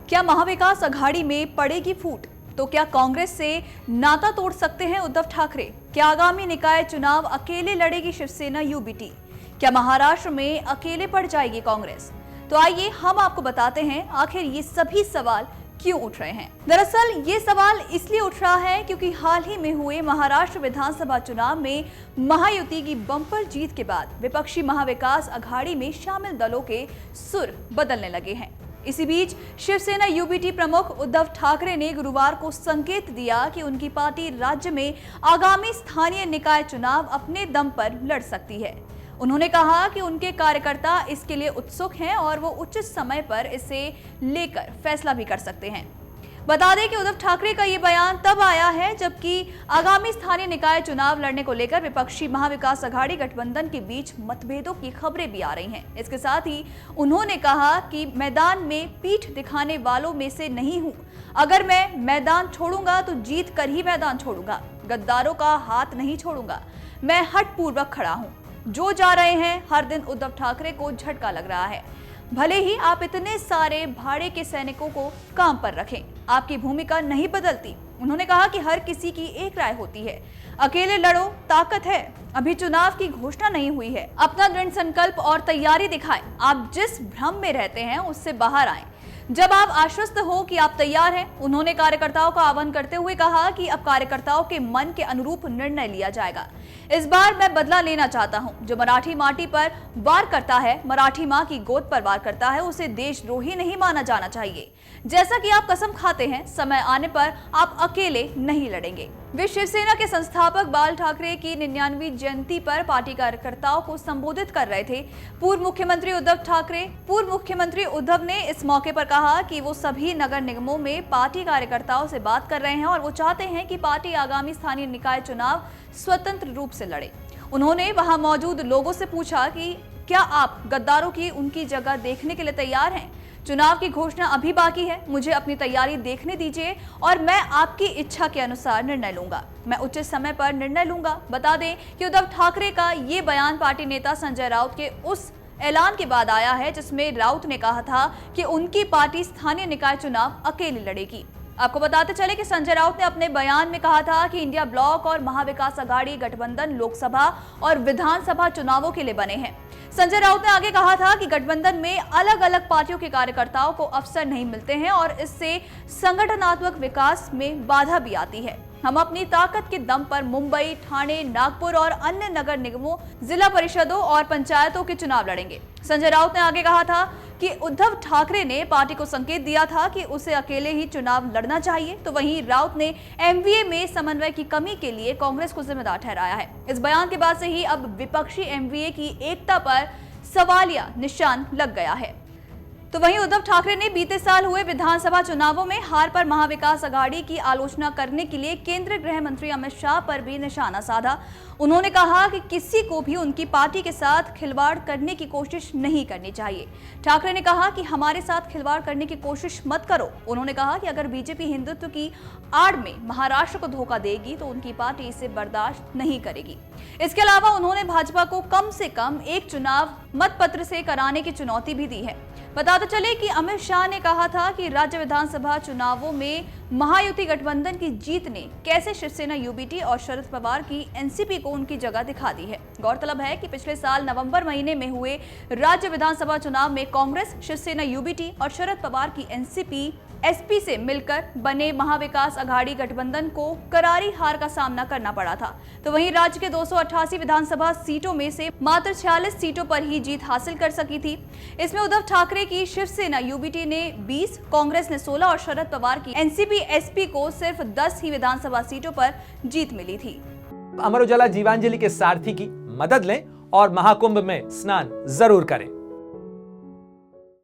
क्या महाविकास अघाड़ी में पड़ेगी फूट? तो क्या कांग्रेस से नाता तोड़ सकते हैं उद्धव ठाकरे? क्या आगामी निकाय चुनाव अकेले लड़ेगी शिवसेना यूबीटी? क्या महाराष्ट्र में अकेले पड़ जाएगी कांग्रेस? तो आइए हम आपको बताते हैं आखिर ये सभी सवाल क्यों उठ रहे हैं। दरअसल ये सवाल इसलिए उठ रहा है क्योंकि हाल ही में हुए महाराष्ट्र विधानसभा चुनाव में महायुति की बम्पर जीत के बाद विपक्षी महाविकास अघाड़ी में शामिल दलों के सुर बदलने लगे हैं। इसी बीच शिवसेना यूबीटी प्रमुख उद्धव ठाकरे ने गुरुवार को संकेत दिया कि उनकी पार्टी राज्य में आगामी स्थानीय निकाय चुनाव अपने दम पर लड़ सकती है। उन्होंने कहा कि उनके कार्यकर्ता इसके लिए उत्सुक हैं और वो उचित समय पर इसे लेकर फैसला भी कर सकते हैं। बता दें कि उद्धव ठाकरे का ये बयान तब आया है जबकि आगामी स्थानीय निकाय चुनाव लड़ने को लेकर विपक्षी महाविकास अघाड़ी गठबंधन के बीच मतभेदों की खबरें भी आ रही हैं। इसके साथ ही उन्होंने कहा कि मैदान में पीठ दिखाने वालों में से नहीं हूं। अगर मैं मैदान छोड़ूंगा तो जीत कर ही मैदान छोड़ूंगा। गद्दारों का हाथ नहीं छोड़ूंगा। मैं हठपूर्वक खड़ा हूं। जो जा रहे हैं हर दिन उद्धव ठाकरे को झटका लग रहा है। भले ही आप इतने सारे भाड़े के सैनिकों को काम पर रखें, आपकी भूमिका नहीं बदलती। उन्होंने कहा कि हर किसी की एक राय होती है। अकेले लड़ो, ताकत है। अभी चुनाव की घोषणा नहीं हुई है। अपना दृढ़ संकल्प और तैयारी दिखाएं। आप जिस भ्रम में रहते हैं उससे बाहर आएं। जब आप आश्वस्त हो कि आप तैयार हैं, उन्होंने कार्यकर्ताओं का आह्वान करते हुए कहा कि अब कार्यकर्ताओं के मन के अनुरूप निर्णय लिया जाएगा। इस बार मैं बदला लेना चाहता हूं। जो मराठी माटी पर वार करता है, मराठी मां की गोद पर वार करता है, उसे देशद्रोही नहीं माना जाना चाहिए। जैसा कि आप कसम खाते हैं, समय आने पर आप अकेले नहीं लड़ेंगे। वे शिवसेना के संस्थापक बाल ठाकरे की 99वीं जयंती पर पार्टी कार्यकर्ताओं को संबोधित कर रहे थे। पूर्व मुख्यमंत्री उद्धव ने इस मौके पर कहा कि वो सभी नगर निगमों में पार्टी कार्यकर्ताओं से बात कर रहे हैं और वो चाहते हैं कि पार्टी आगामी स्थानीय निकाय चुनाव स्वतंत्र रूप से लड़े। उन्होंने वहां मौजूद लोगों से पूछा कि क्या आप गद्दारों की उनकी जगह देखने के लिए तैयार हैं? चुनाव की घोषणा अभी बाकी है। मुझे अपनी तैयारी देखने दीजिए और मैं आपकी इच्छा के अनुसार निर्णय लूंगा। मैं उचित समय पर निर्णय लूंगा। बता दें कि उद्धव ठाकरे का ये बयान पार्टी नेता संजय राउत के उस ऐलान के बाद आया है जिसमें राउत ने कहा था कि उनकी पार्टी स्थानीय निकाय चुनाव अकेले लड़ेगी। आपको बताते चले कि संजय राउत ने अपने बयान में कहा था कि इंडिया ब्लॉक और महाविकास अघाड़ी गठबंधन लोकसभा और विधानसभा चुनावों के लिए बने हैं। संजय राउत ने आगे कहा था कि गठबंधन में अलग अलग पार्टियों के कार्यकर्ताओं को अवसर नहीं मिलते हैं और इससे संगठनात्मक विकास में बाधा भी आती है। हम अपनी ताकत के दम पर मुंबई, ठाणे, नागपुर और अन्य नगर निगमों, जिला परिषदों और पंचायतों के चुनाव लड़ेंगे। संजय राउत ने आगे कहा था कि उद्धव ठाकरे ने पार्टी को संकेत दिया था कि उसे अकेले ही चुनाव लड़ना चाहिए। तो वहीं राउत ने एमवीए में समन्वय की कमी के लिए कांग्रेस को जिम्मेदार ठहराया है। इस बयान के बाद से ही अब विपक्षी एमवीए की एकता पर सवालिया निशान लग गया है। तो वहीं उद्धव ठाकरे ने बीते साल हुए विधानसभा चुनावों में हार पर महाविकास अघाड़ी की आलोचना करने के लिए केंद्रीय गृह मंत्री अमित शाह पर भी निशाना साधा। उन्होंने कहा कि किसी को भी उनकी पार्टी के साथ खिलवाड़ करने की कोशिश नहीं करनी चाहिए। ठाकरे ने कहा कि हमारे साथ खिलवाड़ करने की कोशिश मत करो। उन्होंने कहा कि अगर बीजेपी हिंदुत्व की आड़ में महाराष्ट्र को धोखा देगी तो उनकी पार्टी इसे बर्दाश्त नहीं करेगी। इसके अलावा उन्होंने भाजपा को कम से कम एक चुनाव मतपत्र से कराने की चुनौती भी दी है। बताते चले कि अमित शाह ने कहा था कि राज्य विधानसभा चुनावों में महायुति गठबंधन की जीत ने कैसे शिवसेना यूबीटी और शरद पवार की एनसीपी को उनकी जगह दिखा दी है। गौरतलब है कि पिछले साल नवंबर महीने में हुए राज्य विधानसभा चुनाव में कांग्रेस, शिवसेना यूबीटी और शरद पवार की एनसीपी एसपी से मिलकर बने महाविकास अघाड़ी गठबंधन को करारी हार का सामना करना पड़ा था। तो वहीं राज्य के 288 विधानसभा सीटों में से मात्र 46 सीटों पर ही जीत हासिल कर सकी थी। इसमें उद्धव ठाकरे की शिवसेना यूबीटी ने 20, कांग्रेस ने 16 और शरद पवार की एनसीपी एसपी को सिर्फ 10 ही विधानसभा सीटों पर जीत मिली थी। अमर उजाला जीवांजलि के सारथी की मदद लें और महाकुंभ में स्नान जरूर करें।